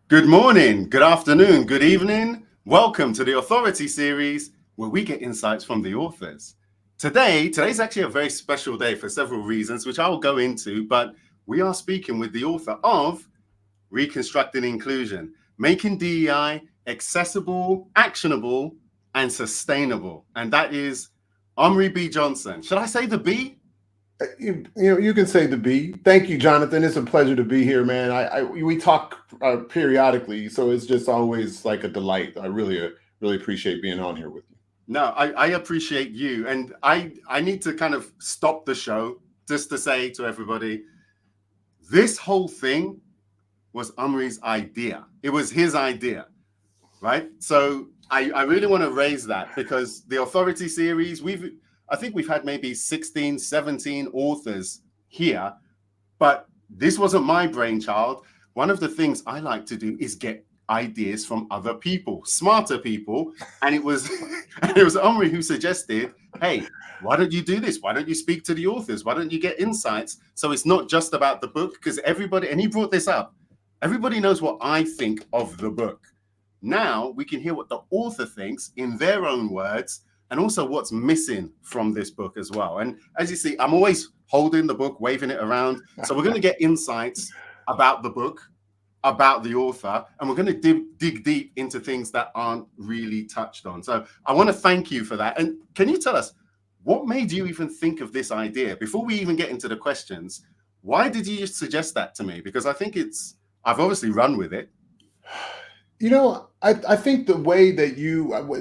Good morning, good afternoon, good evening. Welcome to the Authority series where we get insights from the authors. Today's actually a very special day for several reasons, which I will go into, but we are speaking with the author of Reconstructing Inclusion, Making DEI accessible, actionable, and sustainable. And that is Amri B. Johnson. Should I say the B? You can say the B. Thank you, Jonathan. It's a pleasure to be here, man. We talk periodically, so it's just always like a delight. I really appreciate being on here with you. No, I appreciate you. And I need to kind of stop the show just to say to everybody, this whole thing was Amri's idea. It was his idea, right? So I really want to raise that because the Authority series, I think we've had maybe 16, 17 authors here, but this wasn't my brainchild. One of the things I like to do is get ideas from other people, smarter people. And it was Omri who suggested, hey, why don't you do this? Why don't you speak to the authors? Why don't you get insights? So it's not just about the book, because everybody, and he brought this up, everybody knows what I think of the book. Now we can hear what the author thinks in their own words, and also what's missing from this book as well. And as you see, I'm always holding the book, waving it around. So we're going to get insights about the book, about the author, and we're going to dig deep into things that aren't really touched on. So I want to thank you for that. And can you tell us what made you even think of this idea? Before we even get into the questions, why did you suggest that to me? Because I think I've obviously run with it. I think the way that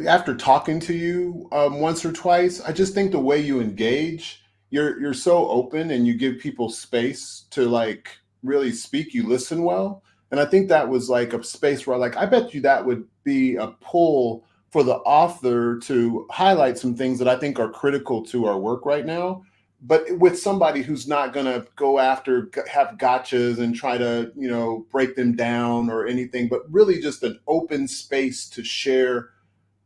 after talking to you once or twice, I just think the way you engage, you're so open and you give people space to like really speak. You listen well, and I think that was like a space where like I bet you that would be a pull for the author to highlight some things that I think are critical to our work right now, but with somebody who's not going to go after, have gotchas and try to, break them down or anything, but really just an open space to share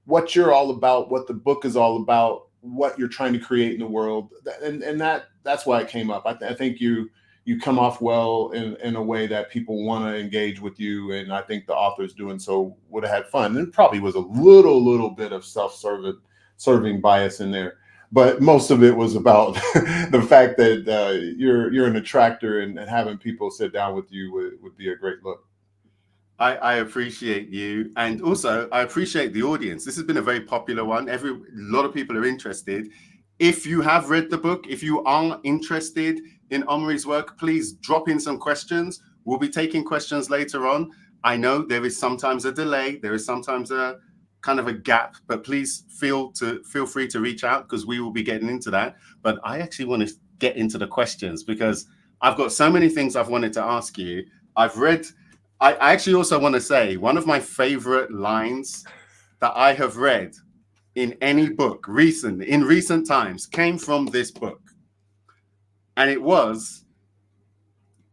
what you're all about, what the book is all about, what you're trying to create in the world. And that's why it came up. I think you come off well in a way that people want to engage with you. And I think the authors doing so would have had fun. And probably was a little bit of serving bias in there, but most of it was about the fact that you're an attractor, and having people sit down with you would be a great look. I appreciate you. And also, I appreciate the audience. This has been a very popular one. A lot of people are interested. If you have read the book, if you are interested in Omri's work, please drop in some questions. We'll be taking questions later on. I know there is sometimes a delay. There is sometimes a kind of a gap, but please feel free to reach out because we will be getting into that. But I actually want to get into the questions because I've got so many things I've wanted to ask you. I actually also want to say one of my favorite lines that I have read in any book in recent times came from this book. And it was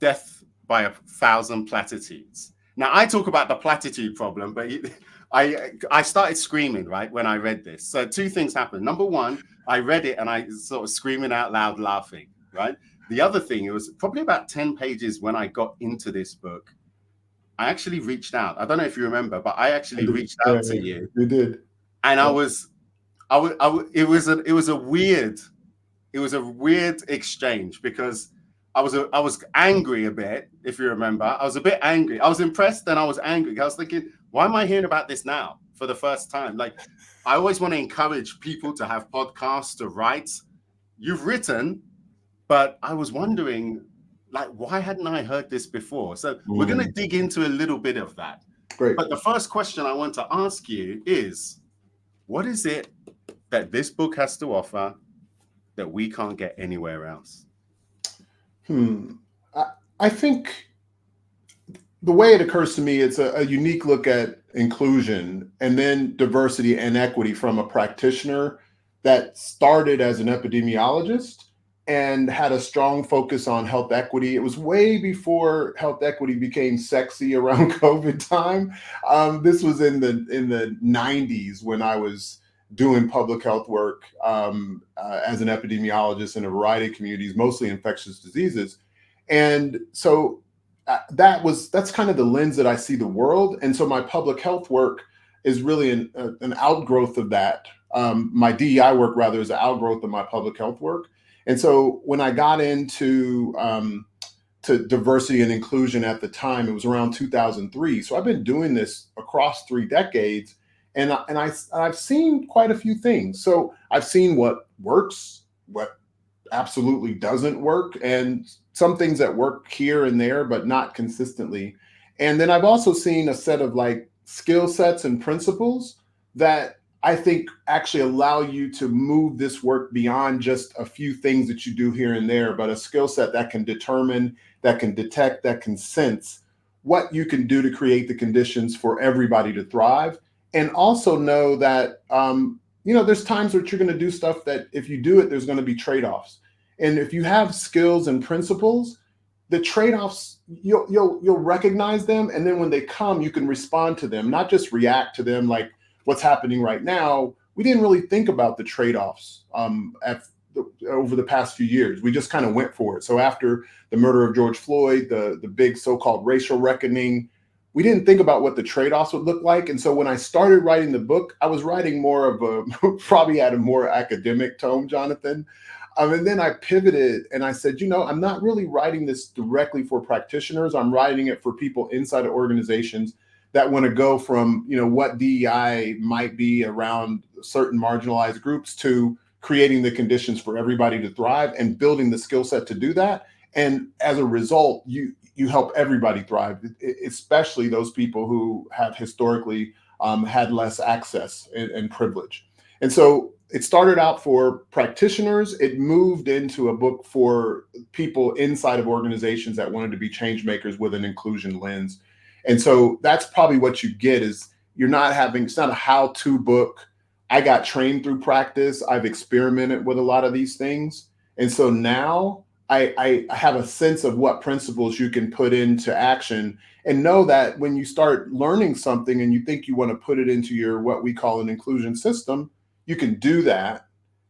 death by 1,000 platitudes. Now, I talk about the platitude problem, but I started screaming, right, when I read this. So two things happened. Number one, I read it and I sort of screaming out loud, laughing, right? The other thing, it was probably about 10 pages when I got into this book. I actually reached out. I don't know if you remember, but I actually reached out to you. You did. And it was a weird exchange because I was angry a bit, if you remember. I was a bit angry. I was impressed and I was angry. I was thinking, why am I hearing about this now for the first time? Like, I always want to encourage people to have podcasts, to write. You've written, but I was wondering, like, why hadn't I heard this before? So we're going to dig into a little bit of that. Great. But the first question I want to ask you is, what is it that this book has to offer that we can't get anywhere else? I think the way it occurs to me, it's a unique look at inclusion and then diversity and equity from a practitioner that started as an epidemiologist and had a strong focus on health equity. It was way before health equity became sexy around COVID time. This was in the 90s when I was doing public health work as an epidemiologist in a variety of communities, mostly infectious diseases. And so that's kind of the lens that I see the world. And so my public health work is really an outgrowth of that. My DEI work rather is an outgrowth of my public health work. And so when I got into to diversity and inclusion at the time, it was around 2003. So I've been doing this across 3 decades, and I've seen quite a few things. So I've seen what works, what absolutely doesn't work, and some things that work here and there, but not consistently. And then I've also seen a set of like skill sets and principles that I think actually allow you to move this work beyond just a few things that you do here and there, but a skill set that can determine, that can detect, that can sense what you can do to create the conditions for everybody to thrive. And also know that, there's times that you're going to do stuff that if you do it, there's going to be trade-offs. And if you have skills and principles, the trade-offs, you'll recognize them. And then when they come, you can respond to them, not just react to them like what's happening right now. We didn't really think about the trade-offs over the past few years. We just kind of went for it. So after the murder of George Floyd, the big so-called racial reckoning, we didn't think about what the trade-offs would look like. And so when I started writing the book, I was writing more of a, probably at a more academic tone, Jonathan. And then I pivoted and I said, I'm not really writing this directly for practitioners. I'm writing it for people inside of organizations that want to go from, what DEI might be around certain marginalized groups to creating the conditions for everybody to thrive and building the skill set to do that. And as a result, you help everybody thrive, especially those people who have historically had less access and privilege. And so it started out for practitioners. It moved into a book for people inside of organizations that wanted to be change makers with an inclusion lens. And so that's probably what you get is it's not a how-to book. I got trained through practice. I've experimented with a lot of these things. And so now I have a sense of what principles you can put into action, and know that when you start learning something and you think you want to put it into your, what we call an inclusion system, you can do that,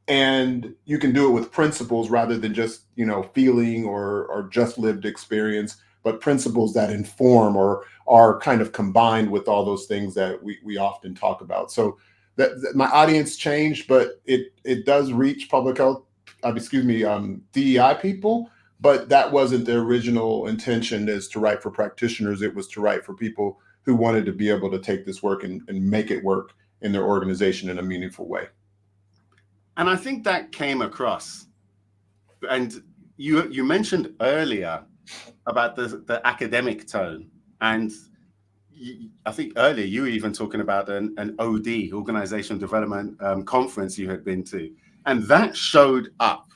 and you can do it with principles rather than just, feeling or just lived experience, but principles that inform or are kind of combined with all those things that we often talk about. So that my audience changed, but it does reach public health, DEI people, but that wasn't the original intention, is to write for practitioners. It was to write for people who wanted to be able to take this work and make it work in their organization in a meaningful way. And I think that came across. And you mentioned earlier about the academic tone, and I think earlier you were even talking about an OD, organizational development conference you had been to, and that showed up.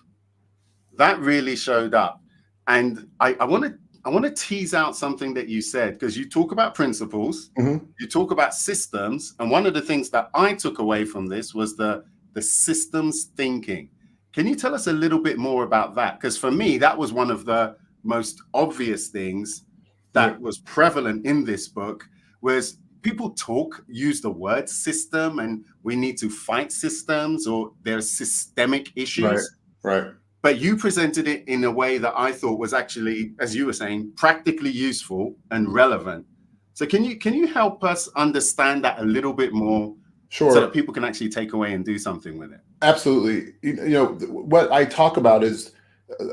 That really showed up. And I want to tease out something that you said, because you talk about principles, you talk about systems, and one of the things that I took away from this was the systems thinking. Can you tell us a little bit more about that? Because for me, that was one of the most obvious things that was prevalent in this book, was people use the word system, and we need to fight systems, or there's systemic issues. Right. But you presented it in a way that I thought was actually, as you were saying, practically useful and relevant. So can you help us understand that a little bit more? Sure. So that people can actually take away and do something with it? Absolutely. What I talk about is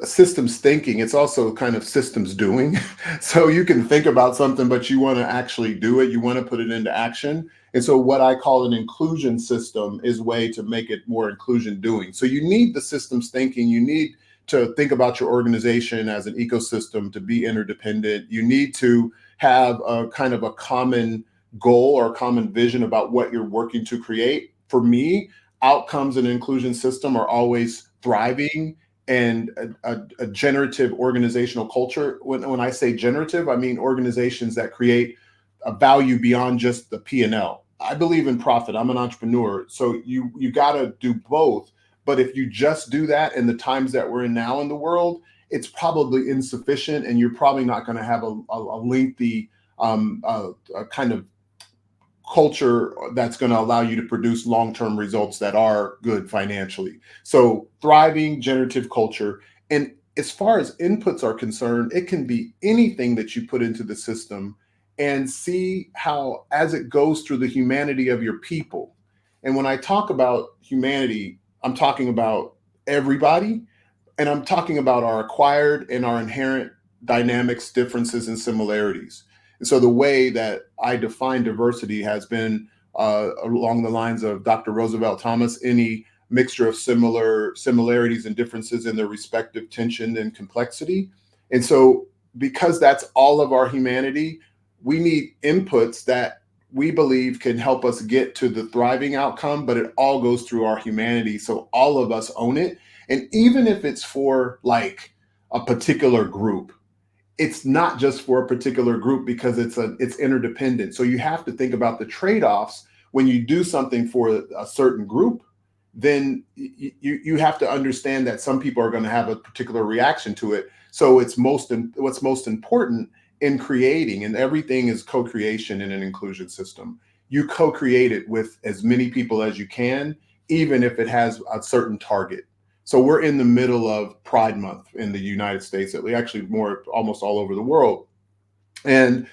systems thinking. It's also kind of systems doing. So you can think about something, but you want to actually do it. You want to put it into action. And so what I call an inclusion system is a way to make it more inclusion doing. So you need the systems thinking. You need to think about your organization as an ecosystem, to be interdependent. You need to have a kind of a common goal or common vision about what you're working to create. For me, outcomes in an inclusion system are always thriving and a generative organizational culture. When I say generative, I mean organizations that create a value beyond just the P&L. I believe in profit. I'm an entrepreneur. So you got to do both. But if you just do that in the times that we're in now in the world, it's probably insufficient, and you're probably not going to have a lengthy kind of culture that's going to allow you to produce long-term results that are good financially. So thriving generative culture. And as far as inputs are concerned, it can be anything that you put into the system, and see how, as it goes through the humanity of your people. And when I talk about humanity, I'm talking about everybody, and I'm talking about our acquired and our inherent dynamics, differences, and similarities. And so the way that I define diversity has been along the lines of Dr. Roosevelt Thomas: any mixture of similarities and differences in their respective tension and complexity. And so, because that's all of our humanity, we need inputs that we believe can help us get to the thriving outcome, but it all goes through our humanity. So all of us own it. And even if it's for like a particular group, it's not just for a particular group, because it's interdependent. So you have to think about the trade-offs when you do something for a certain group. Then you have to understand that some people are going to have a particular reaction to it. So what's most important in creating, and everything is co-creation in an inclusion system. You co-create it with as many people as you can, even if it has a certain target. So we're in the middle of Pride Month in the United States, actually more almost all over the world. And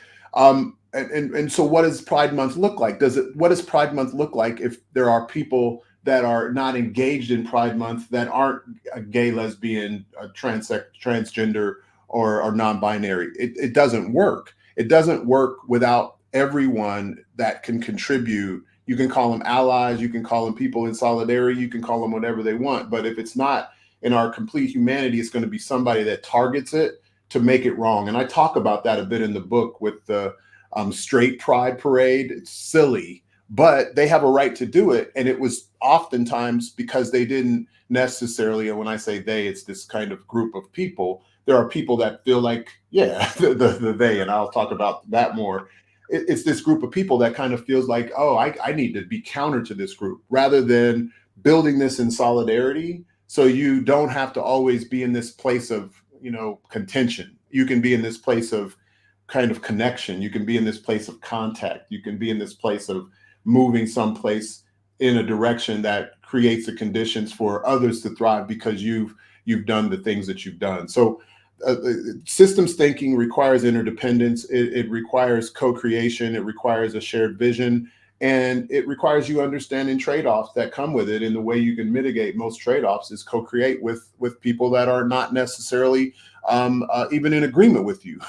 so what does Pride Month look like? What does Pride Month look like if there are people that are not engaged in Pride Month, that aren't a gay, lesbian, transgender, or non-binary? It doesn't work. It doesn't work without everyone that can contribute. You can call them allies, you can call them people in solidarity, you can call them whatever they want. But if it's not in our complete humanity, it's going to be somebody that targets it to make it wrong. And I talk about that a bit in the book with the straight pride parade. It's silly, but they have a right to do it. And it was oftentimes because they didn't necessarily, and when I say they, it's this kind of group of people. There are people that feel like, yeah, the they, and I'll talk about that more. It's this group of people that kind of feels like, oh, I need to be counter to this group, rather than building this in solidarity. So you don't have to always be in this place of, contention. You can be in this place of kind of connection. You can be in this place of contact. You can be in this place of moving someplace in a direction that creates the conditions for others to thrive, because you've done the things that you've done. So systems thinking requires interdependence. It requires co-creation. It requires a shared vision, and it requires you understanding trade-offs that come with it. And the way you can mitigate most trade-offs is co-create with people that are not necessarily even in agreement with you.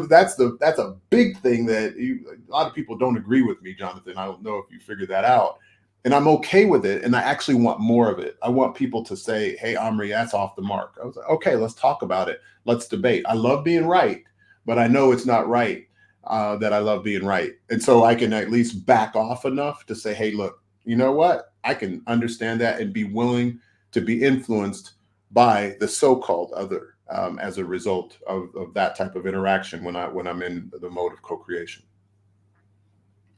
That's a big thing that a lot of people don't agree with me, Jonathan. I don't know if you figured that out. And I'm okay with it. And I actually want more of it. I want people to say, hey, Amri, that's off the mark. I was like, okay, let's talk about it. Let's debate. I love being right, but I know it's not right that I love being right. And so I can at least back off enough to say, hey, look, you know what? I can understand that and be willing to be influenced by the so-called other as a result of that type of interaction when I'm in the mode of co-creation.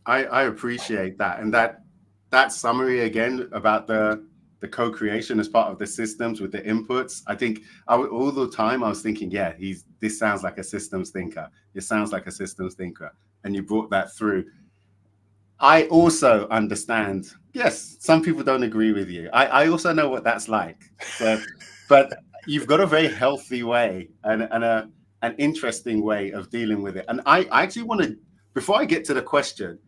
I appreciate that. And that summary again about the co-creation as part of the systems with the inputs. I think all the time I was thinking, yeah, this sounds like a systems thinker. It sounds like a systems thinker. And you brought that through. I also understand, yes, some people don't agree with you. I also know what that's like. So, but you've got a very healthy way and an interesting way of dealing with it. And I actually want to, before I get to the question,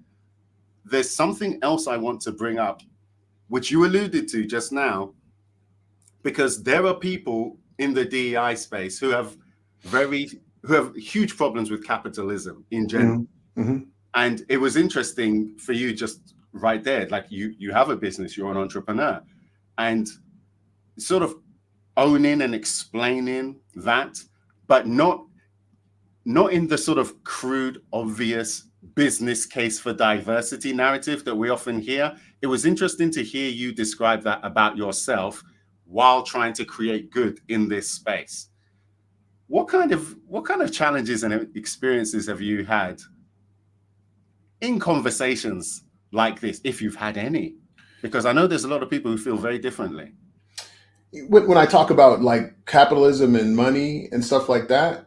there's something else I want to bring up, which you alluded to just now, because there are people in the DEI space who have huge problems with capitalism in general. Mm-hmm. And it was interesting for you just right there, like you have a business, you're an entrepreneur, and sort of owning and explaining that, but not in the sort of crude, obvious business case for diversity narrative that we often hear. It was interesting to hear you describe that about yourself while trying to create good in this space. What kind of challenges and experiences have you had in conversations like this, if you've had any? Because I know there's a lot of people who feel very differently. When I talk about like capitalism and money and stuff like that,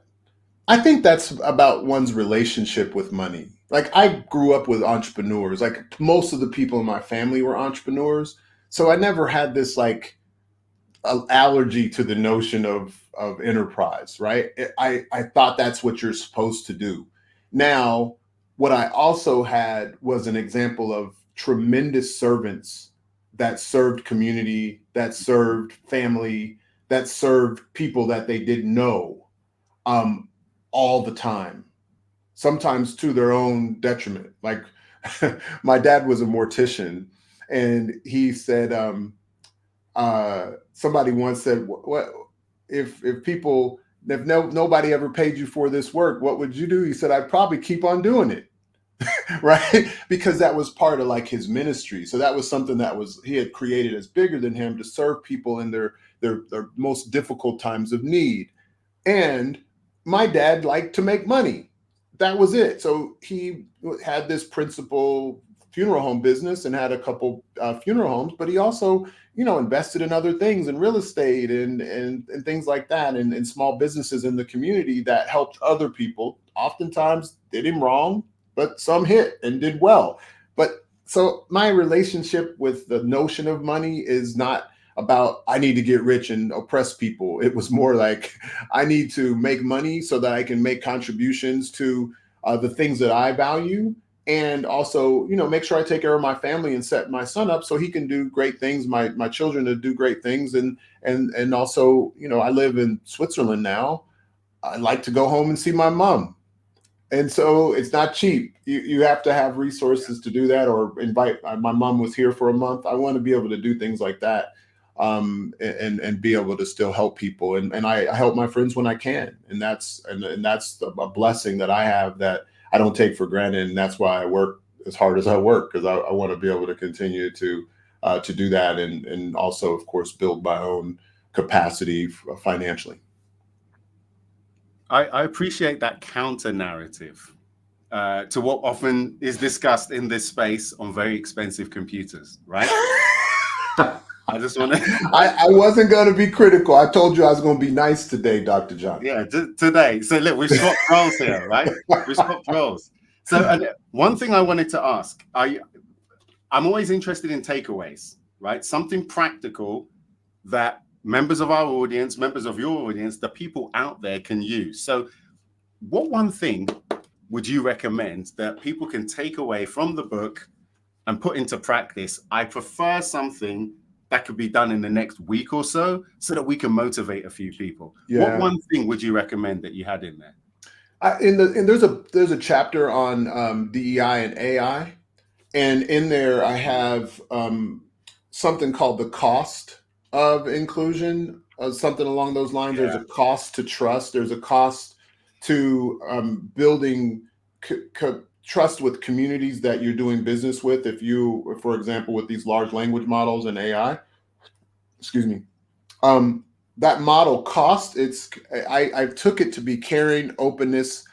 I think that's about one's relationship with money. Like, I grew up with entrepreneurs. Like, most of the people in my family were entrepreneurs. So I never had this like an allergy to the notion of enterprise, right? I thought that's what you're supposed to do. Now, what I also had was an example of tremendous servants that served community, that served family, that served people that they didn't know, um, all the time, sometimes to their own detriment. Like my dad was a mortician, and he said, somebody once said, "What if people if nobody ever paid you for this work? What would you do?" He said, "I'd probably keep on doing it." Right, because that was part of like his ministry. So that was something that was he had created as bigger than him to serve people in their most difficult times of need. And my dad liked to make money. That was it. So he had this principal funeral home business and had a couple funeral homes, but he also, invested in other things, in real estate and things like that, and small businesses in the community that helped other people. Oftentimes did him wrong, but some hit and did well. But so my relationship with the notion of money is not about I need to get rich and oppress people. It was more like I need to make money so that I can make contributions to the things that I value, and also, make sure I take care of my family and set my son up so he can do great things. My children to do great things, and also, I live in Switzerland now. I like to go home and see my mom. And so it's not cheap. You have to have resources to do that, or invite. My mom was here for a month. I want to be able to do things like that, and be able to still help people. And I help my friends when I can. And that's a blessing that I have that I don't take for granted. And that's why I work as hard as I work, because I want to be able to continue to do that, and also, of course, build my own capacity financially. I appreciate that counter narrative to what often is discussed in this space on very expensive computers, right? I just want to. I wasn't going to be critical. I told you I was going to be nice today, Dr. John. Yeah, today. So look, we've swapped roles here, right? We've swapped roles. So one thing I wanted to ask, I'm always interested in takeaways, right? Something practical that members of our audience, members of your audience, the people out there can use. So what one thing would you recommend that people can take away from the book and put into practice? I prefer something that could be done in the next week or so that we can motivate a few people. Yeah. What one thing would you recommend that you had in there? There's a chapter on DEI and AI, and in there I have something called the cost of inclusion, something along those lines. Yeah. There's a cost to trust. There's a cost to building trust with communities that you're doing business with. If you, for example, with these large language models and AI, excuse me, that model cost, I took it to be caring, openness,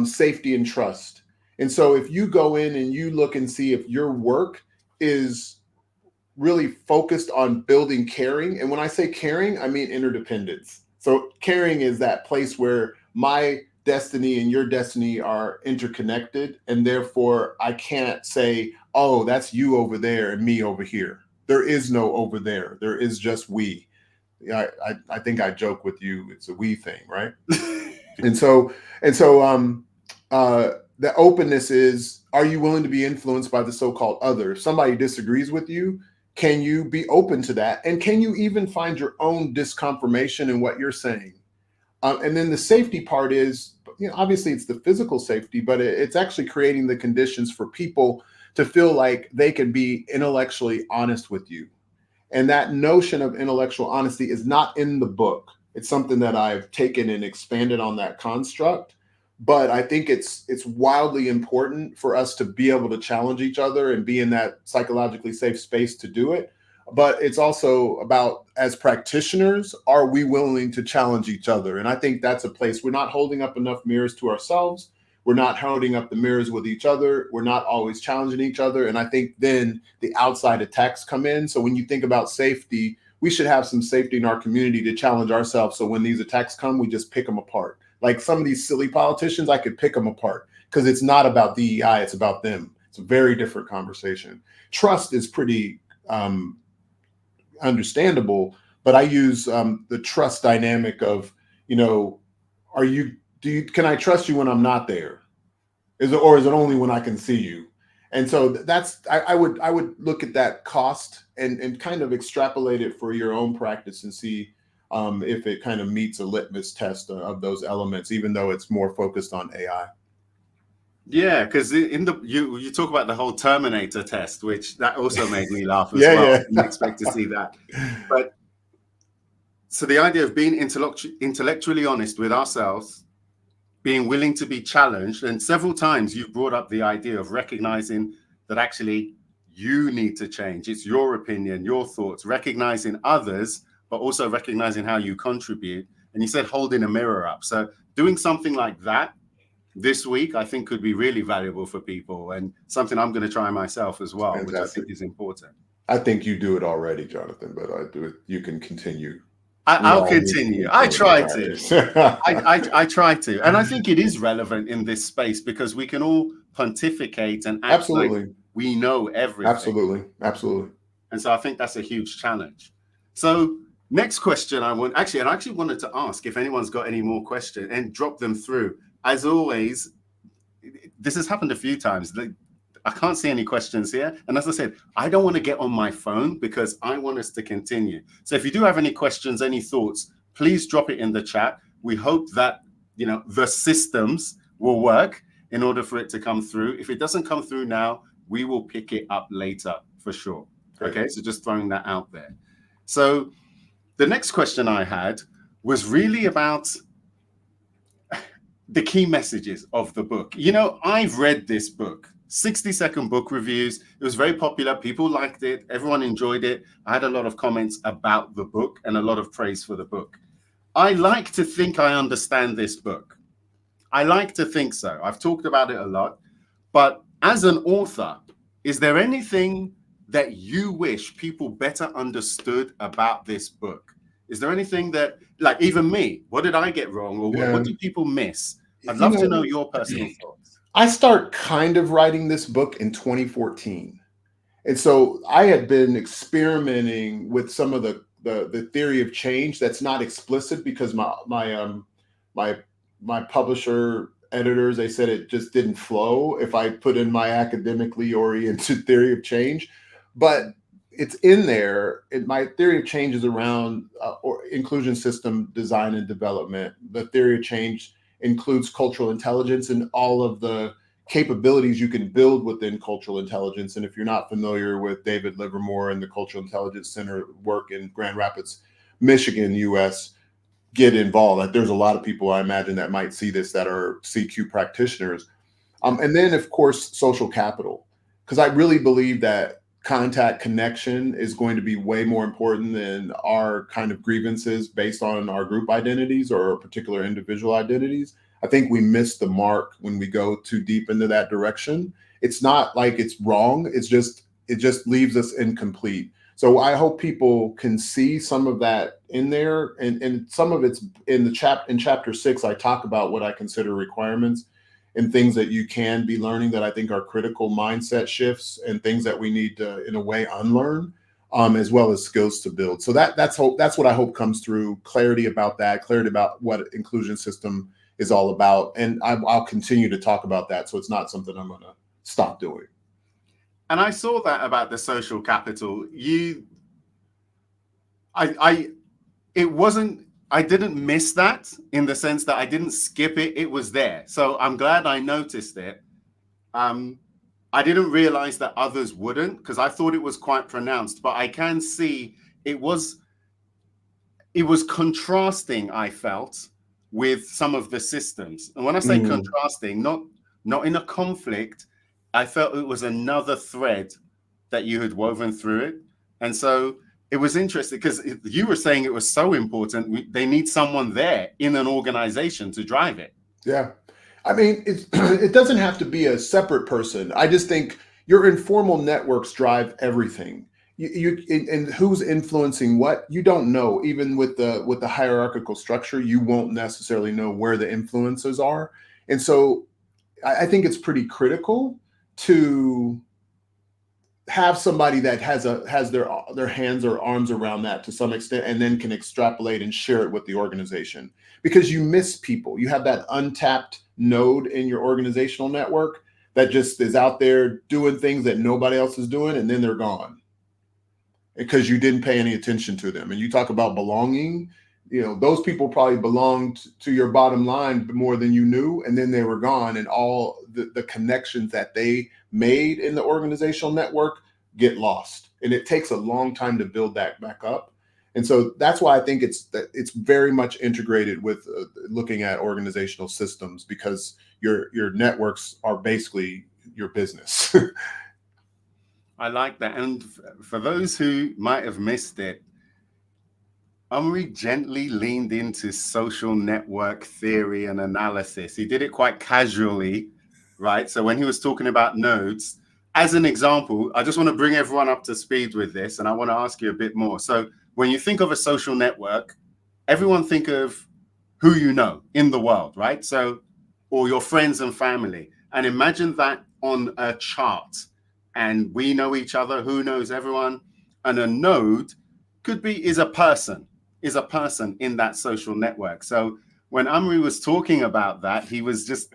safety, and trust. And so if you go in and you look and see if your work is really focused on building caring, and when I say caring, I mean interdependence. So caring is that place where my destiny and your destiny are interconnected, and therefore I can't say, oh, that's you over there and me over here. There is no over there. There is just we. I think I joke with you. It's a we thing, right? and so the openness is: are you willing to be influenced by the so-called other? If somebody disagrees with you, can you be open to that? And can you even find your own disconfirmation in what you're saying? And then the safety part is, obviously it's the physical safety, but it's actually creating the conditions for people to feel like they can be intellectually honest with you. And that notion of intellectual honesty is not in the book. It's something that I've taken and expanded on that construct. But I think it's wildly important for us to be able to challenge each other and be in that psychologically safe space to do it. But it's also about, as practitioners, are we willing to challenge each other? And I think that's a place we're not holding up enough mirrors to ourselves. We're not holding up the mirrors with each other. We're not always challenging each other. And I think then the outside attacks come in. So when you think about safety, we should have some safety in our community to challenge ourselves. So when these attacks come, we just pick them apart. Like some of these silly politicians, I could pick them apart because it's not about DEI, it's about them. It's a very different conversation. Trust is pretty understandable, but I use the trust dynamic of, you know, can I trust you when I'm not there? Or is it only when I can see you? And so I would look at that cost and kind of extrapolate it for your own practice and see if it kind of meets a litmus test of those elements, even though it's more focused on AI. Yeah, because in the you talk about the whole Terminator test, which that also made me laugh as Yeah, well. I yeah. didn't expect to see that. But so the idea of being intellectually honest with ourselves, being willing to be challenged, and several times you've brought up the idea of recognizing that actually you need to change. It's your opinion, your thoughts, recognizing others, but also recognizing how you contribute. And you said holding a mirror up. So doing something like that this week, I think could be really valuable for people, and something I'm going to try myself as well, which I Fantastic. think is important. I think you do it already, Jonathan, but I do it. You can continue. We I'll all need to continue. I continue try to. to I try to. And I think it is relevant in this space because we can all pontificate and act like Absolutely. we know everything. Absolutely. Absolutely. And so I think that's a huge challenge. So next question and I actually wanted to ask if anyone's got any more questions and drop them through. As always, this has happened a few times. I can't see any questions here. And as I said, I don't want to get on my phone because I want us to continue. So if you do have any questions, any thoughts, please drop it in the chat. We hope that, you know, the systems will work in order for it to come through. If it doesn't come through now, we will pick it up later for sure. Great. Okay, so just throwing that out there. So the next question I had was really about the key messages of the book. You know, I've read this book, 60-second book reviews. It was very popular. People liked it. Everyone enjoyed it. I had a lot of comments about the book and a lot of praise for the book. I like to think I understand this book. I like to think so. I've talked about it a lot. But as an author, is there anything that you wish people better understood about this book? Is there anything that, like even me, what did I get wrong? Or what did people miss? I'd love to know your personal thoughts. I start kind of writing this book in 2014. And so I had been experimenting with some of the theory of change that's not explicit because my publisher editors, they said it just didn't flow if I put in my academically oriented theory of change. But it's in there. My theory of change is around inclusion system design and development. The theory of change includes cultural intelligence and all of the capabilities you can build within cultural intelligence. And if you're not familiar with David Livermore and the Cultural Intelligence Center work in Grand Rapids, Michigan, US, get involved. Like there's a lot of people I imagine that might see this that are CQ practitioners. And then of course, social capital, because I really believe that contact connection is going to be way more important than our kind of grievances based on our group identities or particular individual identities. I think we miss the mark when we go too deep into that direction. It's not like it's wrong. It just leaves us incomplete. So I hope people can see some of that in there. And some of it's in chapter 6, I talk about what I consider requirements and things that you can be learning that I think are critical mindset shifts and things that we need to, in a way, unlearn, as well as skills to build. So that's what I hope comes through, clarity about that, clarity about what inclusion system is all about. And I'll continue to talk about that. So it's not something I'm going to stop doing. And I saw that about the social capital. I didn't miss that in the sense that I didn't skip it. It was there. So I'm glad I noticed it. I didn't realize that others wouldn't because I thought it was quite pronounced, but I can see it was contrasting, I felt, with some of the systems. And when I say contrasting, not in a conflict, I felt it was another thread that you had woven through it. And so it was interesting because you were saying it was so important. They need someone there in an organization to drive it. Yeah. I mean, it doesn't have to be a separate person. I just think your informal networks drive everything. And who's influencing what, you don't know. Even with the hierarchical structure, you won't necessarily know where the influences are. And so I think it's pretty critical to have somebody that has their hands or arms around that to some extent, and then can extrapolate and share it with the organization, because you miss people. You have that untapped node in your organizational network that just is out there doing things that nobody else is doing, and then they're gone because you didn't pay any attention to them. And you talk about belonging, those people probably belonged to your bottom line more than you knew, and then they were gone, and all the connections that they made in the organizational network get lost, and it takes a long time to build that back up. And so that's why I think it's very much integrated with looking at organizational systems, because your networks are basically your business. I like that. And for those who might have missed it, Amri gently leaned into social network theory and analysis. He did it quite casually, right? So when he was talking about nodes, as an example, I just want to bring everyone up to speed with this, and I want to ask you a bit more. So when you think of a social network, everyone think of who you know in the world, right? So, or your friends and family. And imagine that on a chart. And we know each other, who knows everyone. And a node is a person in that social network. So when Amri was talking about that, he was just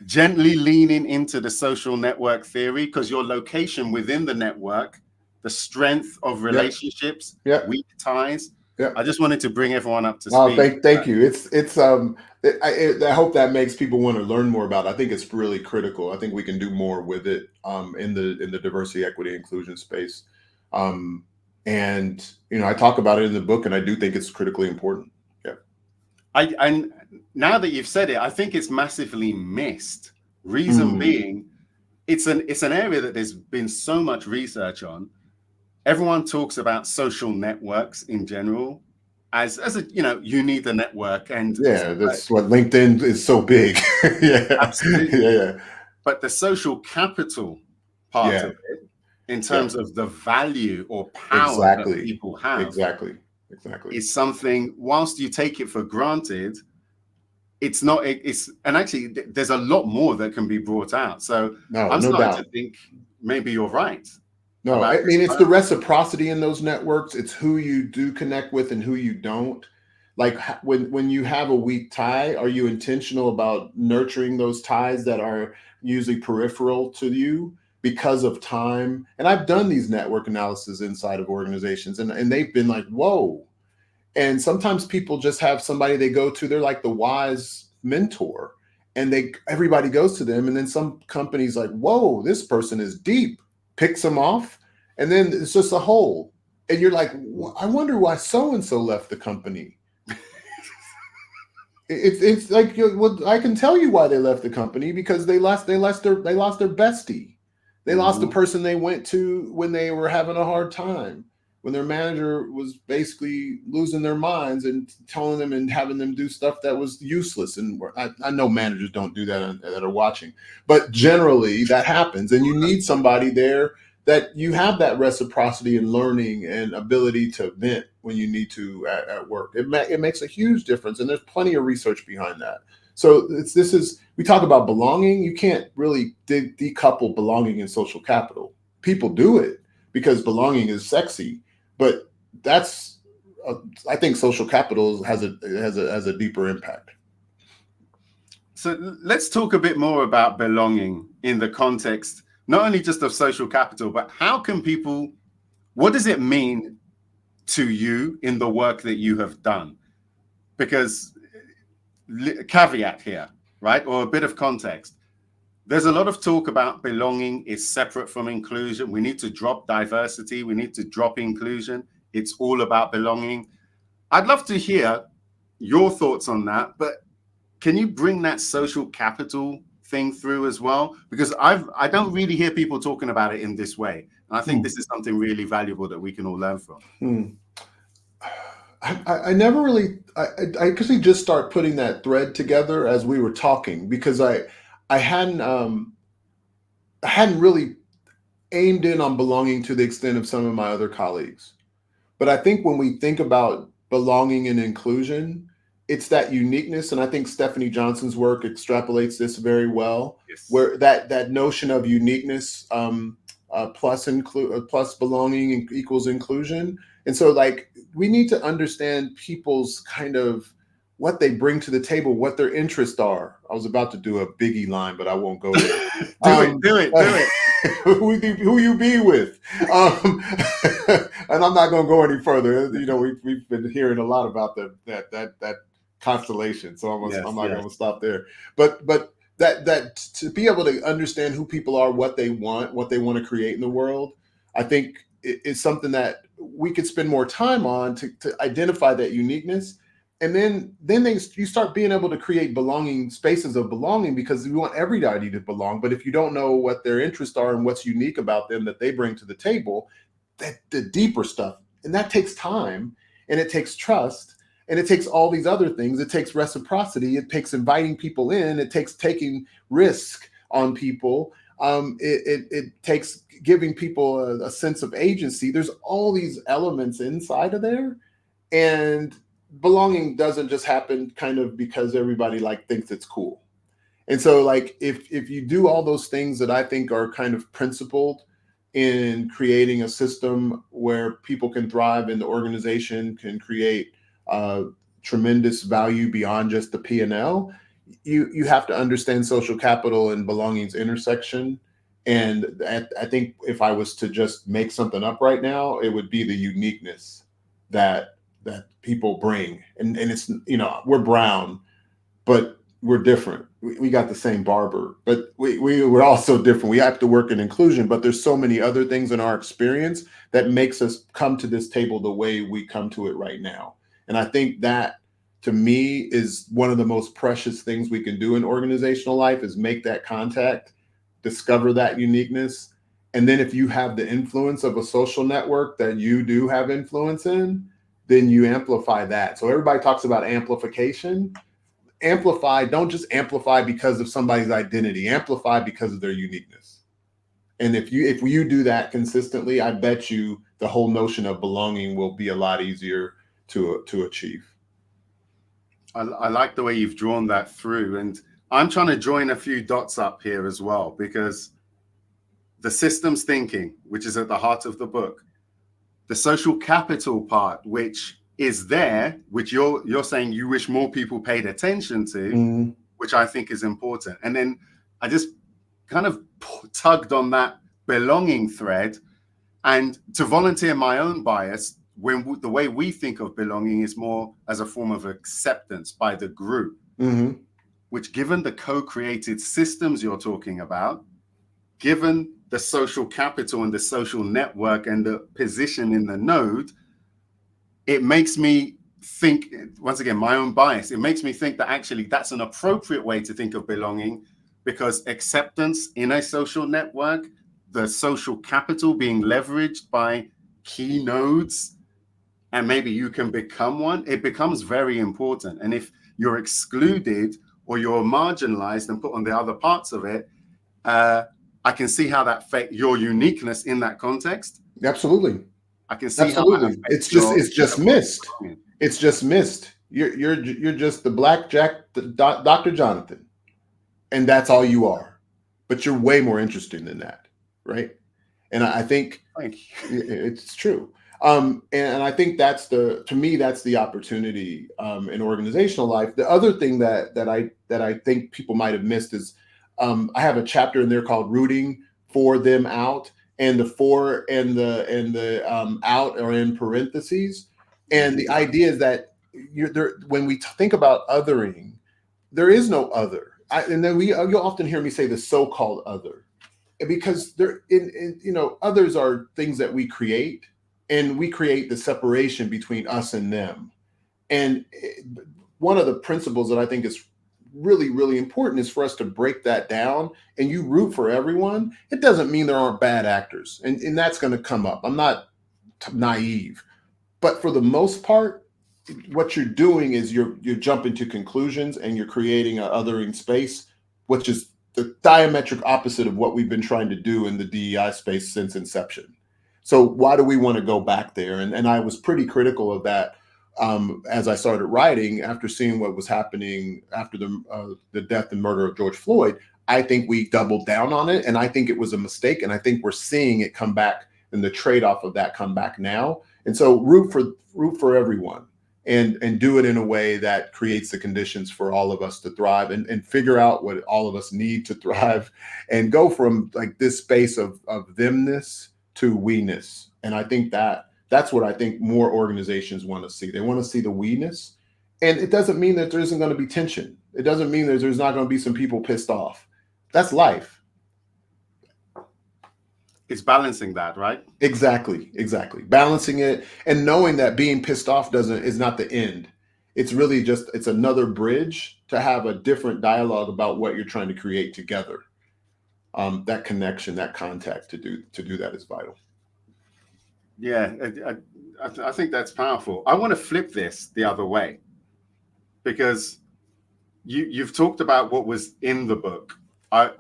gently leaning into the social network theory, because your location within the network, the strength of relationships, weak ties. I just wanted to bring everyone up to speed. Thank you. I hope that makes people want to learn more about it. I think it's really critical. I think we can do more with it in the diversity, equity, inclusion space. And I talk about it in the book, and I do think it's critically important. Yeah. And now that you've said it, I think it's massively missed. Reason being, it's an area that there's been so much research on. Everyone talks about social networks in general as a you need a network, and that's what LinkedIn is so big. Absolutely. Yeah. But the social capital part of it, in terms of the value or power that people have, exactly, is something. Whilst you take it for granted, it's not. And actually, there's a lot more that can be brought out. So I'm starting to think maybe you're right. No, I mean, it's the reciprocity in those networks. It's who you do connect with and who you don't. Like when you have a weak tie, are you intentional about nurturing those ties that are usually peripheral to you because of time? And I've done these network analysis inside of organizations, and they've been like, whoa. And sometimes people just have somebody they go to, they're like the wise mentor, and everybody goes to them. And then some companies like, whoa, this person is deep, picks them off, and then it's just a hole. And you're like, I wonder why so-and-so left the company. It's like, well, I can tell you why they left the company, because they lost their bestie. They lost the person they went to when they were having a hard time, when their manager was basically losing their minds and telling them and having them do stuff that was useless. And I know managers don't do that that are watching, but generally that happens. And you need somebody there that you have that reciprocity and learning and ability to vent when you need to at work. It makes a huge difference. And there's plenty of research behind that. So we talk about belonging. You can't really decouple belonging and social capital. People do it because belonging is sexy, but I think social capital has a deeper impact. So let's talk a bit more about belonging in the context, not only just of social capital, but what does it mean to you in the work that you have done? Because caveat here, right? Or a bit of context. There's a lot of talk about belonging is separate from inclusion. We need to drop diversity. We need to drop inclusion. It's all about belonging. I'd love to hear your thoughts on that, but can you bring that social capital thing through as well? Because I don't really hear people talking about it in this way. And I think this is something really valuable that we can all learn from. I never really, I actually just start putting that thread together as we were talking, because I hadn't really aimed in on belonging to the extent of some of my other colleagues. But I think when we think about belonging and inclusion, it's that uniqueness. And I think Stephanie Johnson's work extrapolates this very well, where that notion of uniqueness plus belonging equals inclusion. And so, like, we need to understand people's kind of what they bring to the table, what their interests are. I was about to do a Biggie line, but I won't go there. Do it. Who you be with, and I'm not going to go any further. You know, we've been hearing a lot about that constellation, so I'm not going to stop there. But that to be able to understand who people are, what they want to create in the world, I think is something that we could spend more time on to identify that uniqueness. And then you start being able to create belonging spaces of belonging, because we want everybody to belong. But if you don't know what their interests are and what's unique about them that they bring to the table, that the deeper stuff, and that takes time, and it takes trust, and it takes all these other things. It takes reciprocity. It takes inviting people in. It takes taking risk on people. It takes giving people a sense of agency. There's all these elements inside of there, and belonging doesn't just happen kind of because everybody thinks it's cool. And so, like, if you do all those things that I think are kind of principled in creating a system where people can thrive and the organization can create tremendous value beyond just the P&L, you have to understand social capital and belonging's intersection. And I think if I was to just make something up right now, it would be the uniqueness that people bring. And it's, we're brown, but we're different. We got the same barber, but we're also different. We have to work in inclusion, but there's so many other things in our experience that makes us come to this table the way we come to it right now. And I think that, to me, is one of the most precious things we can do in organizational life, is make that contact, discover that uniqueness. And then if you have the influence of a social network that you do have influence in, then you amplify that. So everybody talks about amplification. Amplify, don't just amplify because of somebody's identity, amplify because of their uniqueness. And if you do that consistently, I bet you the whole notion of belonging will be a lot easier to achieve. I like the way you've drawn that through. And I'm trying to join a few dots up here as well, because the systems thinking, which is at the heart of the book, the social capital part, which is there, which you're saying you wish more people paid attention to, which I think is important. And then I just kind of tugged on that belonging thread, and to volunteer my own bias, when the way we think of belonging is more as a form of acceptance by the group, which, given the co-created systems you're talking about, given the social capital and the social network and the position in the node, it makes me think, once again, my own bias, it makes me think that actually that's an appropriate way to think of belonging, because acceptance in a social network, the social capital being leveraged by key nodes, and maybe you can become one, it becomes very important. And if you're excluded or you're marginalized and put on the other parts of it, I can see how that affects your uniqueness in that context. Absolutely. I can see how that it's just missed. It's just missed. You're just the Black Jack, Dr. Jonathan, and that's all you are. But you're way more interesting than that, right? And I think it's true. And I think to me, that's the opportunity in organizational life. The other thing that I think people might have missed is, I have a chapter in there called "Rooting for Them Out," and the "for" and the "out" are in parentheses. And the idea is that when we think about othering, there is no other. And then you'll often hear me say the so-called other, because others are things that we create, and we create the separation between us and them. And one of the principles that I think is really, really important is for us to break that down. And you root for everyone. It doesn't mean there aren't bad actors, and that's going to come up. I'm not naive, but for the most part, what you're doing is you're jumping to conclusions, and you're creating an othering space, which is the diametric opposite of what we've been trying to do in the DEI space since inception. So why do we want to go back there? And I was pretty critical of that as I started writing, after seeing what was happening after the death and murder of George Floyd. I think we doubled down on it, and I think it was a mistake, and I think we're seeing it come back, and the trade-off of that come back now. And so root for everyone, and do it in a way that creates the conditions for all of us to thrive, and figure out what all of us need to thrive, and go from like this space of themness to we-ness. And I think that's what I think more organizations want to see. They want to see the we-ness. And it doesn't mean that there isn't going to be tension. It doesn't mean that there's not going to be some people pissed off. That's life. It's balancing that, right? Exactly. Balancing it and knowing that being pissed off is not the end. It's really just, it's another bridge to have a different dialogue about what you're trying to create together. That connection, that contact to do that is vital. Yeah, I think that's powerful. I want to flip this the other way, because you've talked about what was in the book. I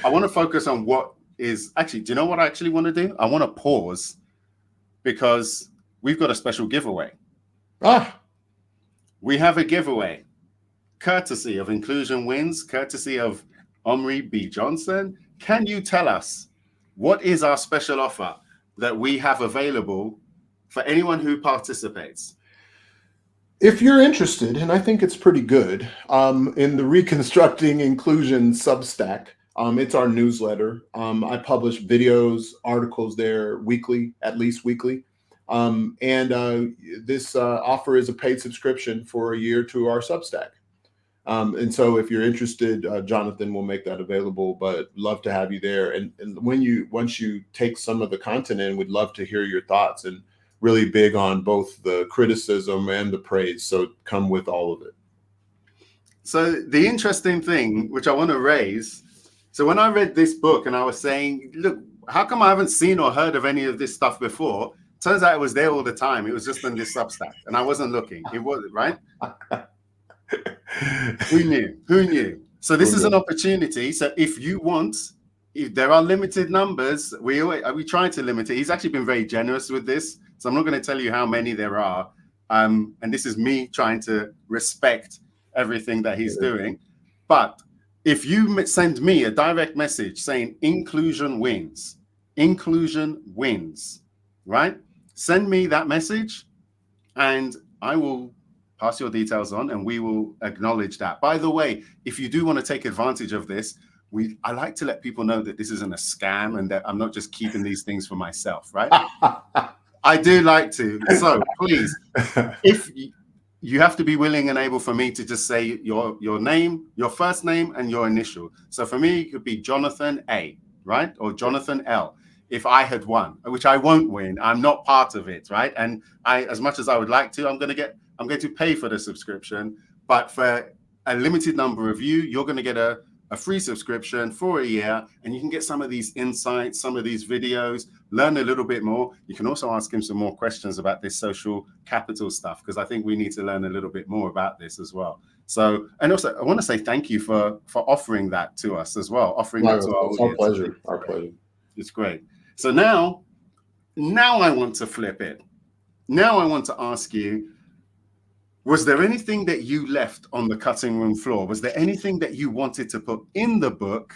want to focus on what is actually, do you know what I actually want to do? I want to pause, because we've got a special giveaway. We have a giveaway courtesy of Inclusion Wins, courtesy of Amri B. Johnson. Can you tell us what is our special offer that we have available for anyone who participates? If you're interested, and I think it's pretty good, in the Reconstructing Inclusion Substack, it's our newsletter. I publish videos, articles there weekly, at least weekly. This offer is a paid subscription for a year to our Substack. And so if you're interested, Jonathan will make that available, but love to have you there. And once you take some of the content in, we'd love to hear your thoughts, and really big on both the criticism and the praise. So come with all of it. So the interesting thing, which I want to raise, so when I read this book and I was saying, look, how come I haven't seen or heard of any of this stuff before? Turns out it was there all the time. It was just in this Substack, and I wasn't looking. It was, right? Who knew? So this is an opportunity. So if you want, if there are limited numbers, we try to limit it. He's actually been very generous with this. So I'm not going to tell you how many there are. And this is me trying to respect everything that he's doing. But if you send me a direct message saying inclusion wins, right? Send me that message and I will pass your details on, and we will acknowledge that. By the way, if you do want to take advantage of this, I like to let people know that this isn't a scam and that I'm not just keeping these things for myself, right? I do like to. So please, if you have to be willing and able for me to just say your name, your first name, and your initial. So for me, it could be Jonathan A, right? Or Jonathan L. If I had won, which I won't win, I'm not part of it, right? And as much as I would like to, I'm going to pay for the subscription. But for a limited number of you, you're going to get a free subscription for a year, and you can get some of these insights, some of these videos, learn a little bit more. You can also ask him some more questions about this social capital stuff, because I think we need to learn a little bit more about this as well. So, and also I want to say thank you for offering that to us as well, offering that to our audience. Our pleasure. It's great. So now I want to flip it. Now I want to ask you, was there anything that you left on the cutting room floor? Was there anything that you wanted to put in the book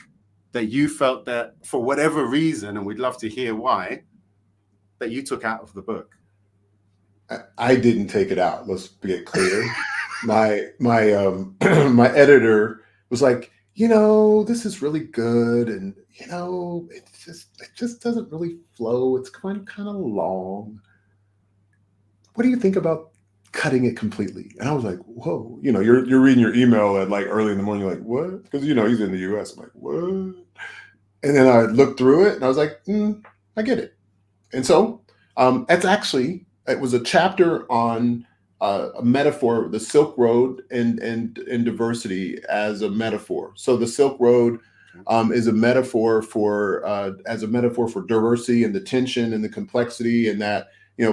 that you felt that for whatever reason, and we'd love to hear why, that you took out of the book? I didn't take it out. Let's get clear. my my editor was like, this is really good, and it just doesn't really flow. It's kind of long. What do you think about cutting it completely? And I was like, whoa, you're reading your email at like early in the morning, you're like, what? Because he's in the US. I'm like, what? And then I looked through it and I was like, I get it. And so it was a chapter on a metaphor, the Silk Road and diversity as a metaphor. So the Silk Road is a metaphor for diversity and the tension and the complexity, and that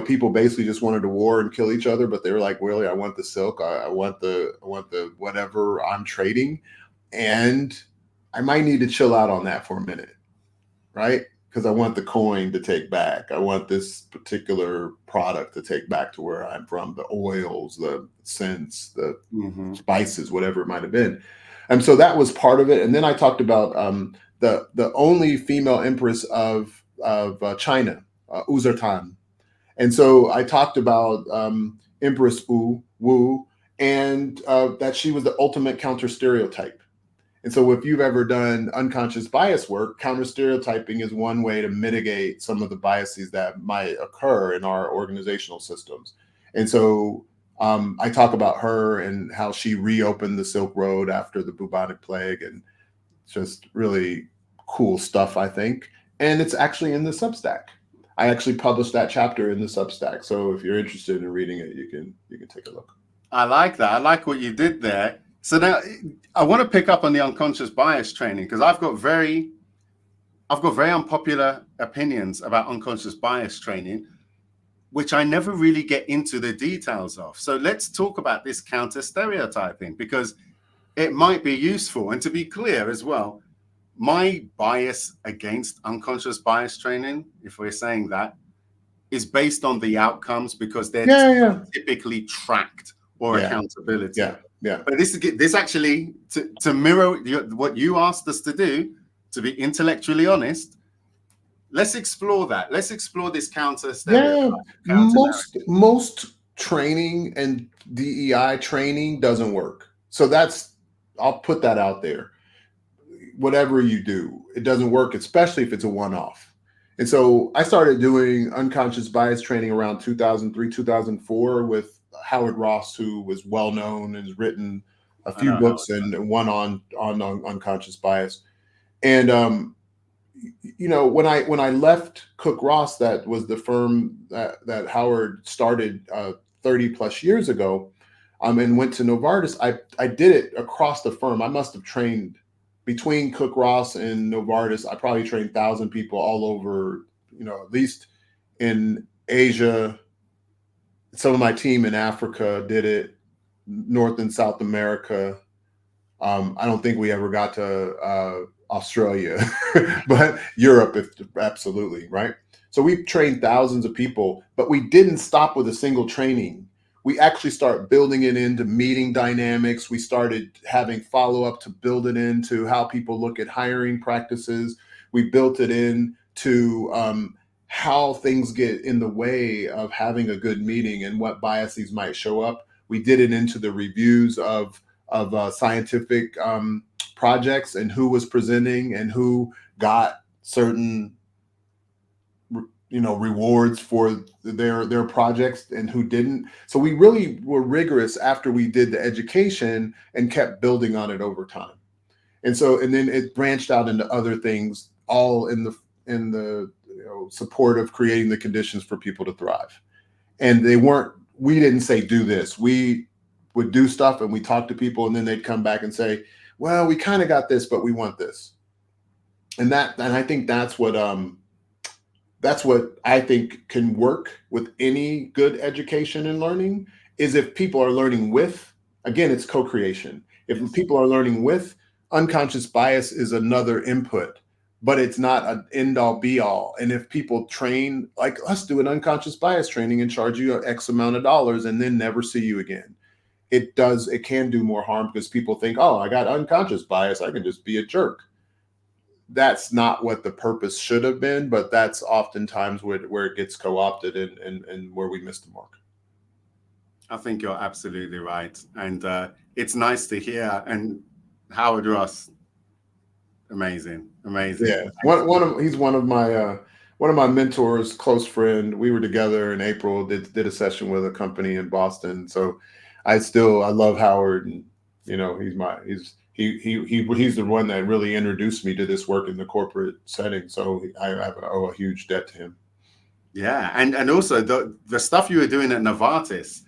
people basically just wanted to war and kill each other, but they were like, really, I want the silk, I want the whatever I'm trading, and I might need to chill out on that for a minute, right? Because I want the coin to take back. I want this particular product to take back to where I'm from, the oils, the scents, the spices, whatever it might have been. And so that was part of it. And then I talked about the only female empress of China, Uzertan. And so I talked about Empress Wu, and that she was the ultimate counter stereotype. And so if you've ever done unconscious bias work, counter stereotyping is one way to mitigate some of the biases that might occur in our organizational systems. And so I talk about her and how she reopened the Silk Road after the bubonic plague, and just really cool stuff, I think. And it's actually in the Substack. I actually published that chapter in the Substack. So if you're interested in reading it, you can take a look. I like that. I like what you did there. So now I want to pick up on the unconscious bias training, because I've got very unpopular opinions about unconscious bias training, which I never really get into the details of. So let's talk about this counter stereotyping, because it might be useful. And to be clear as well, my bias against unconscious bias training, if we're saying that, is based on the outcomes, because they're typically tracked or accountability. Yeah. But this actually, to mirror what you asked us to do, to be intellectually honest, let's explore that. Let's explore this counter stereotype. Most training and DEI training doesn't work. So I'll put that out there. Whatever you do, it doesn't work, especially if it's a one-off. And so I started doing unconscious bias training around 2003, 2004 with Howard Ross, who was well known and has written a few books and one on unconscious bias. And when I left Cook Ross, that was the firm that Howard started 30 plus years ago, and went to Novartis. I did it across the firm. I must have trained between Cook Ross and Novartis. I probably trained 1,000 people all over, at least in Asia. Some of my team in Africa did it, North and South America. I don't think we ever got to Australia, but Europe, absolutely, right? So we trained thousands of people, but we didn't stop with a single training. We actually start building it into meeting dynamics. We started having follow-up to build it into how people look at hiring practices. We built it into how things get in the way of having a good meeting and what biases might show up. We did it into the reviews of scientific projects and who was presenting and who got certain rewards for their projects and who didn't. So we really were rigorous after we did the education and kept building on it over time. And then it branched out into other things, all in the support of creating the conditions for people to thrive. And we didn't say do this. We would do stuff and we talk to people, and then they'd come back and say, well, we kind of got this, but we want this. And I think that's what I think can work with any good education and learning, is if people are learning with, again, it's co-creation. If people are learning with, unconscious bias is another input, but it's not an end all be all. And if people train, like, let's do an unconscious bias training and charge you X amount of dollars and then never see you again. It can do more harm, because people think, oh, I got unconscious bias, I can just be a jerk. That's not what the purpose should have been, but that's oftentimes where it gets co-opted and where we miss the mark. I think you're absolutely right. And it's nice to hear. And Howard Ross, amazing. Yeah, he's one of my mentors, close friend. We were together in April, did a session with a company in Boston. So I love Howard, and he's the one that really introduced me to this work in the corporate setting. So I owe a huge debt to him. Yeah, and also the stuff you were doing at Novartis,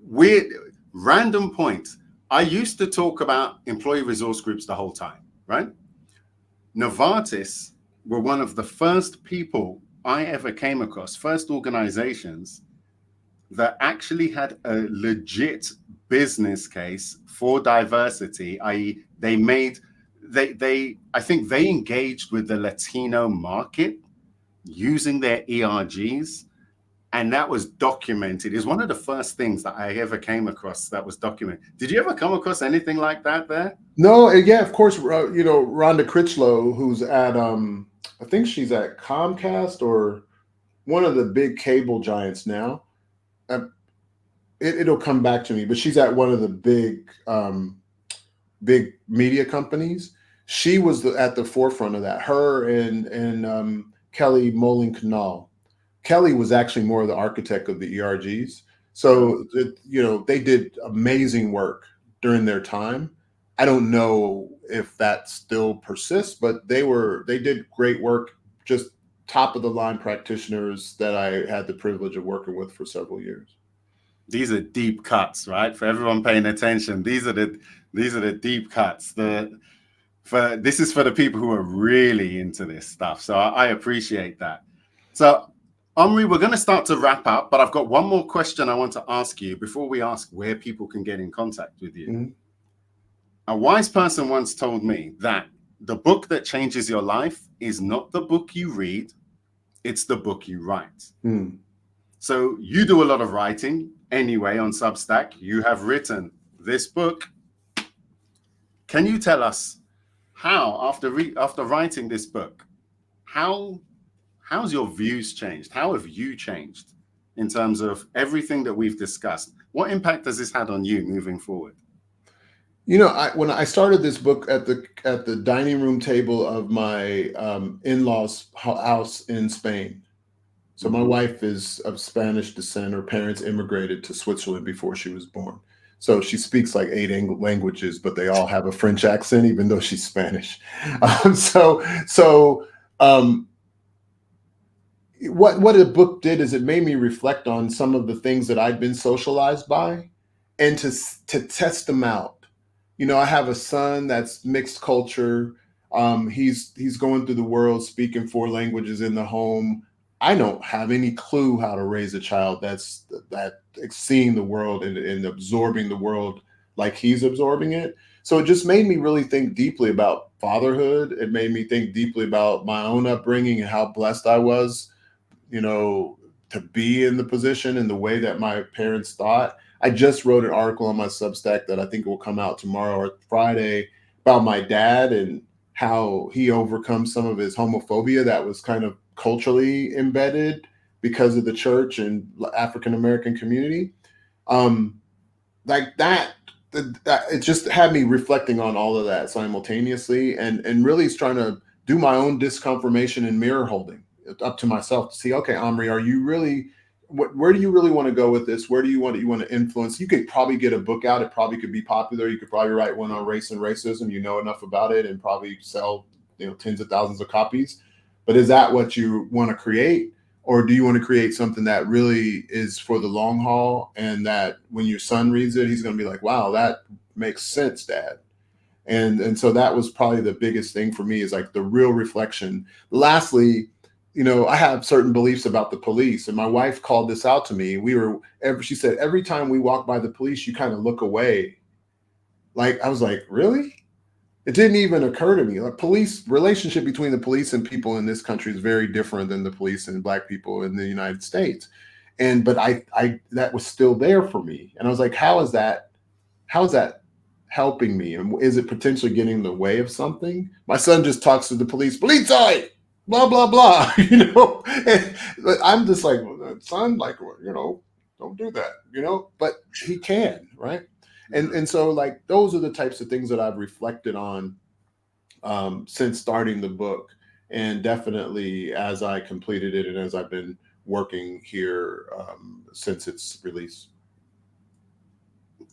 weird random point. I used to talk about employee resource groups the whole time, right? Novartis were one of the first people I ever came across, first organizations that actually had a legit business case for diversity, i.e. I think they engaged with the Latino market using their ERGs and that was documented. It's one of the first things that I ever came across that was documented. Did you ever come across anything like that there? No, yeah, of course. Rhonda Critchlow, who's at I think she's at Comcast or one of the big cable giants now. Uh, it'll come back to me, but she's at one of the big media companies. She was at the forefront of that. Her and Kelly Moline Canal. Kelly was actually more of the architect of the ERGs. So they did amazing work during their time. I don't know if that still persists, but they did great work. Just top of the line practitioners that I had the privilege of working with for several years. These are deep cuts, right? For everyone paying attention, these are the deep cuts. This is for the people who are really into this stuff. So I appreciate that. So Omri, we're going to start to wrap up, but I've got one more question I want to ask you before we ask where people can get in contact with you. Mm-hmm. A wise person once told me that the book that changes your life is not the book you read, it's the book you write. Mm. So you do a lot of writing anyway on Substack. You have written this book. Can you tell us how, after writing this book, how's your views changed? How have you changed in terms of everything that we've discussed? What impact has this had on you moving forward? When I started this book at the dining room table of my in-laws' house in Spain. So my wife is of Spanish descent. Her parents immigrated to Switzerland before she was born. So she speaks like 8 languages, but they all have a French accent, even though she's Spanish. What the book did is it made me reflect on some of the things that I'd been socialized by, and to test them out. I have a son that's mixed culture. He's going through the world speaking 4 languages in the home. I don't have any clue how to raise a child that's seeing the world and absorbing the world like he's absorbing it. So it just made me really think deeply about fatherhood. It made me think deeply about my own upbringing and how blessed I was, to be in the position and the way that my parents thought. I just wrote an article on my Substack that I think will come out tomorrow or Friday about my dad and how he overcomes some of his homophobia that was kind of culturally embedded because of the church and African American community. Like that, it just had me reflecting on all of that simultaneously and really trying to do my own disconfirmation and mirror holding up to myself to see, okay, Amri, are you really, where do you really want to go with this? Where do you want to influence? You could probably get a book out. It probably could be popular. You could probably write one on race and racism. You know enough about it and probably sell, tens of thousands of copies. But is that what you want to create? Or do you want to create something that really is for the long haul and that when your son reads it, he's going to be like, wow, that makes sense, Dad. And so that was probably the biggest thing for me, is like the real reflection. Lastly, I have certain beliefs about the police, and my wife called this out to me. She said, every time we walk by the police, you kind of look away. Like, I was like, really? It didn't even occur to me. Like, relationship between the police and people in this country is very different than the police and Black people in the United States. But I that was still there for me. And I was like, how is that helping me? And is it potentially getting in the way of something? My son just talks to the police, blah, blah, blah, and I'm just like, son, like, don't do that, but he can, right? And so like, those are the types of things that I've reflected on since starting the book, and definitely as I completed it and as I've been working here since its release.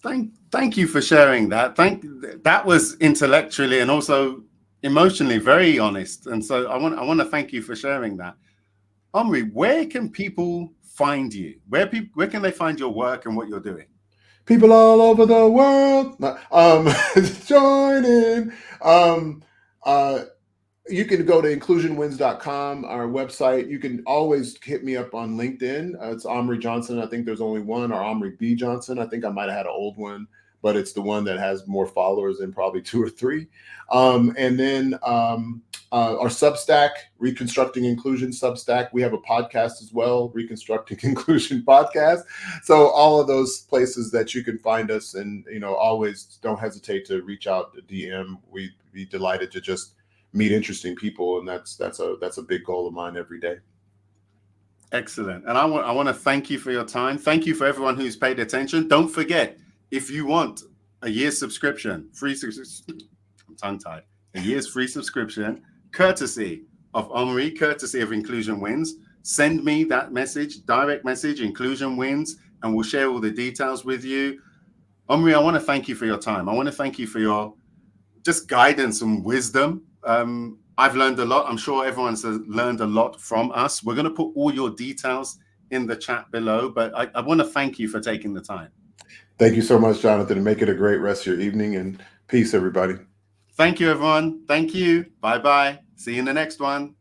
Thank you for sharing that. That was intellectually and also emotionally very honest, and so I want to thank you for sharing that. Omri, where can people find you? Where can they find your work and what you're doing? People all over the world, join in. You can go to inclusionwins.com, our website. You can always hit me up on LinkedIn. It's Amri Johnson. I think there's only one, or Amri B. Johnson. I think I might have had an old one, but it's the one that has more followers than probably 2 or 3. And then our Substack, Reconstructing Inclusion Substack. We have a podcast as well, Reconstructing Inclusion Podcast. So all of those places that you can find us, and always don't hesitate to reach out to DM. We'd be delighted to just meet interesting people, and that's a big goal of mine every day. Excellent. And I want to thank you for your time. Thank you for everyone who's paid attention. Don't forget, if you want a year's subscription, I'm tongue-tied, a year's free subscription, courtesy of Amri, courtesy of Inclusion Wins, send me that message, direct message, Inclusion Wins, and we'll share all the details with you. Amri, I want to thank you for your time. I want to thank you for your just guidance and wisdom. I've learned a lot. I'm sure everyone's learned a lot from us. We're going to put all your details in the chat below, but I want to thank you for taking the time. Thank you so much, Jonathan, and make it a great rest of your evening, and peace, everybody. Thank you, everyone. Thank you. Bye-bye. See you in the next one.